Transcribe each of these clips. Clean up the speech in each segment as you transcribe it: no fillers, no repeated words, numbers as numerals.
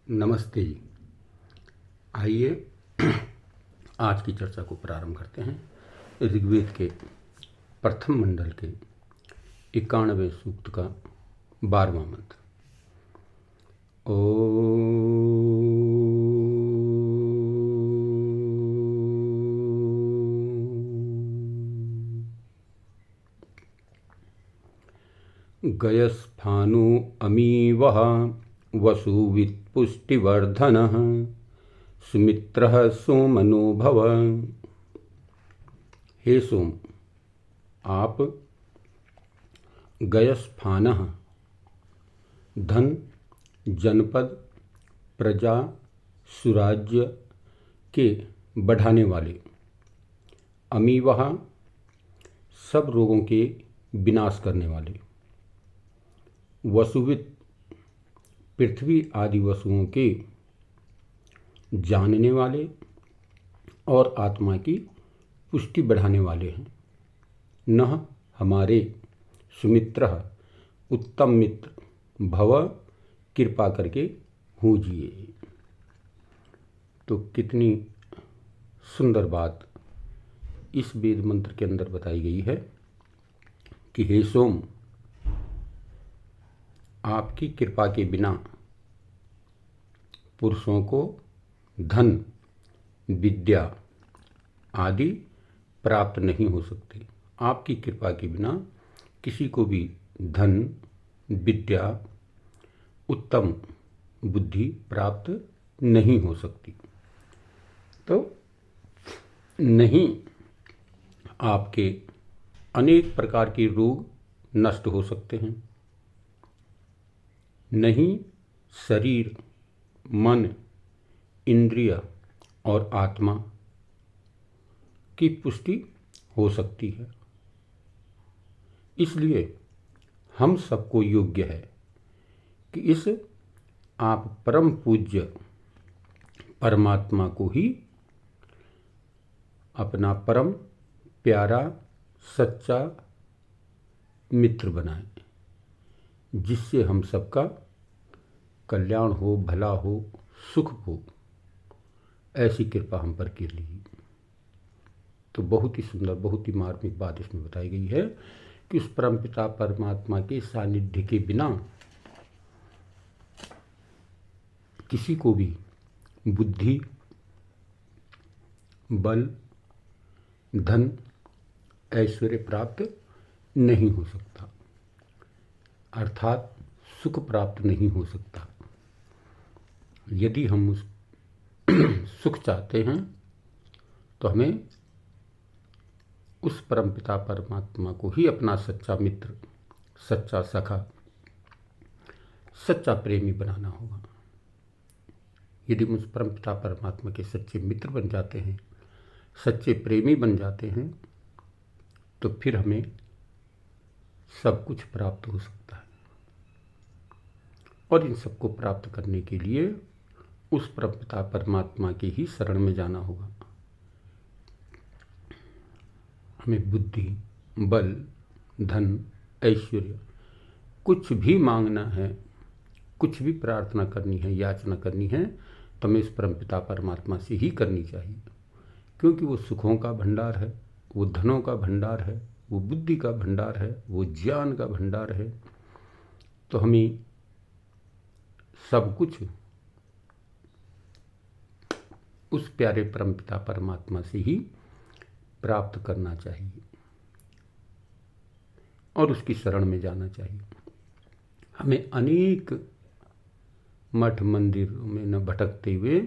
नमस्ते जी। आइए आज की चर्चा को प्रारंभ करते हैं। ऋग्वेद के प्रथम मंडल के 91वें सूक्त का 12वां मंत्र। गयस्फानु अमीवः वसुवित्पुष्टिवर्धनः सुमित्रः सोमनो भव। हे सोम, आप गयस्फानः धन, जनपद, प्रजा, सुराज्य के बढ़ाने वाले, अमीवः सब रोगों के विनाश करने वाले, वसुवित पृथ्वी आदि वसुओं के जानने वाले और आत्मा की पुष्टि बढ़ाने वाले हैं। नः हमारे सुमित्र उत्तम मित्र भव, कृपा करके हूजिए। तो कितनी सुंदर बात इस वेद मंत्र के अंदर बताई गई है कि हे सोम, आपकी कृपा के बिना पुरुषों को धन, विद्या आदि प्राप्त नहीं हो सकते। आपकी कृपा के बिना किसी को भी धन, विद्या, उत्तम बुद्धि प्राप्त नहीं हो सकती। तो नहीं आपके अनेक प्रकार के रोग नष्ट हो सकते हैं, नहीं शरीर, मन, इंद्रिय और आत्मा की पुष्टि हो सकती है। इसलिए हम सबको योग्य है कि इस आप परम पूज्य परमात्मा को ही अपना परम प्यारा सच्चा मित्र बनाएं, जिससे हम सबका कल्याण हो, भला हो, सुख हो। ऐसी कृपा हम पर कीजिए। तो बहुत ही सुंदर, बहुत ही मार्मिक बात इसमें बताई गई है कि उस परमपिता परमात्मा के सानिध्य के बिना किसी को भी बुद्धि, बल, धन, ऐश्वर्य प्राप्त नहीं हो सकता, अर्थात सुख प्राप्त नहीं हो सकता। यदि हम उस सुख चाहते हैं तो हमें उस परमपिता परमात्मा को ही अपना सच्चा मित्र, सच्चा सखा, सच्चा प्रेमी बनाना होगा। यदि हम उस परमपिता परमात्मा के सच्चे मित्र बन जाते हैं, सच्चे प्रेमी बन जाते हैं, तो फिर हमें सब कुछ प्राप्त हो सकता है। और इन सबको प्राप्त करने के लिए उस परमपिता परमात्मा के ही शरण में जाना होगा। हमें बुद्धि, बल, धन, ऐश्वर्य कुछ भी मांगना है, कुछ भी प्रार्थना करनी है, याचना करनी है, तो हमें इस परमपिता परमात्मा से ही करनी चाहिए। क्योंकि वो सुखों का भंडार है, वो धनों का भंडार है, वो बुद्धि का भंडार है, वो ज्ञान का भंडार है। तो हमें सब कुछ उस प्यारे परमपिता परमात्मा से ही प्राप्त करना चाहिए और उसकी शरण में जाना चाहिए। हमें अनेक मठ मंदिरों में न भटकते हुए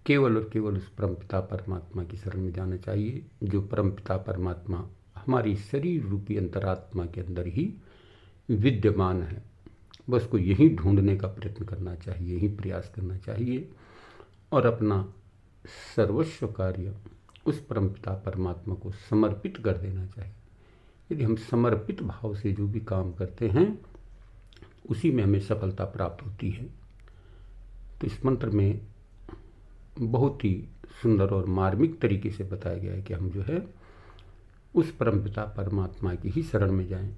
केवल और केवल उस परमपिता परमात्मा की शरण में जाना चाहिए, जो परमपिता परमात्मा हमारी शरीर रूपी अंतरात्मा के अंदर ही विद्यमान है। बस को यही ढूंढने का प्रयत्न करना चाहिए, यही प्रयास करना चाहिए और अपना सर्वस्व कार्य उस परमपिता परमात्मा को समर्पित कर देना चाहिए। यदि हम समर्पित भाव से जो भी काम करते हैं, उसी में हमें सफलता प्राप्त होती है। तो इस मंत्र में बहुत ही सुंदर और मार्मिक तरीके से बताया गया है कि हम जो है उस परमपिता परमात्मा की ही शरण में जाएं।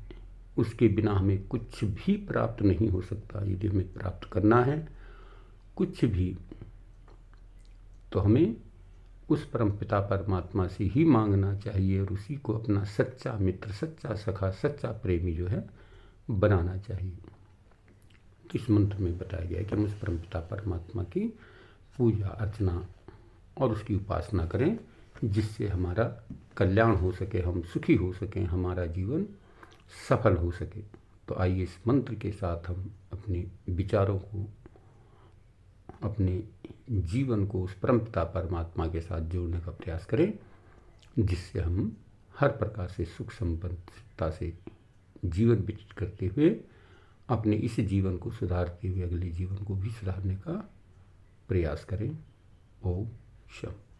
उसके बिना हमें कुछ भी प्राप्त नहीं हो सकता। यदि हमें प्राप्त करना है कुछ भी, तो हमें उस परमपिता परमात्मा से ही मांगना चाहिए और उसी को अपना सच्चा मित्र, सच्चा सखा, सच्चा प्रेमी जो है बनाना चाहिए। तो इस मंत्र में बताया गया है कि हम उस परमपिता परमात्मा की पूजा अर्चना और उसकी उपासना करें, जिससे हमारा कल्याण हो सके, हम सुखी हो सकें, हमारा जीवन सफल हो सके। तो आइए इस मंत्र के साथ हम अपने विचारों को, अपने जीवन को उस परमपिता परमात्मा के साथ जोड़ने का प्रयास करें, जिससे हम हर प्रकार से सुख संपन्नता से जीवन व्यतीत करते हुए अपने इस जीवन को सुधारते हुए अगले जीवन को भी सुधारने का प्रयास करें। ओम शांति।